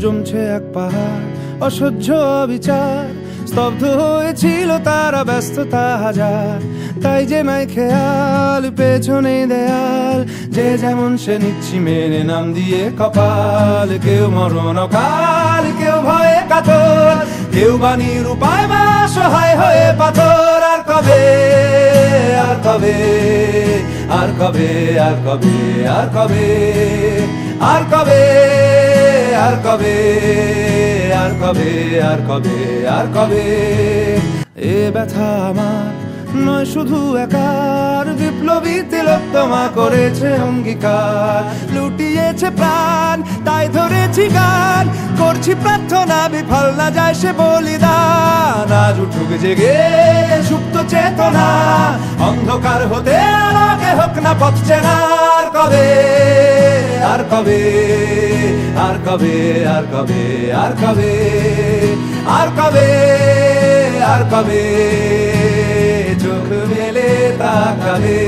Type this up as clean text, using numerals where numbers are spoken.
জমছে এক পাহাড় অসহ্য বিচার, স্তব্ধ হয়েছিল তারা ব্যস্ততা হাজার। তাই যে নাই খেয়াল পেছনে দেয়াল, যে যেমন সে নিচ্ছি মেনে নাম দিয়ে কপাল। কেউ মরণ কাল, কেউ ভয়ে কাতর, কেউ বাণীর উপায় বা সহায় হয়ে পাথর। আর কবে, আর কবে, আর কবে, আর কবে, আর কবে, আর কবে, আর কবে, আর কবে, আর কবে, আর কবে। এ ব্যথা আমার নয় শুধু একার, বিপ্লবী তিলোত্তমা করেছে অঙ্গীকার। লুটিয়েছে প্রাণ তাই ধরেছি গান, করছি প্রার্থনা বিফল না যায় সে বলিদান। আজ উঠুক জেগে সুপ্ত চেতনা, অন্ধকার হতে আলোকে হোক না পথ চেনা। আর কবে, আর কবে, আর কবে, আর কবে, আর কবে, আর কবে, আর কবে, চোখ মেলে তাকাবে।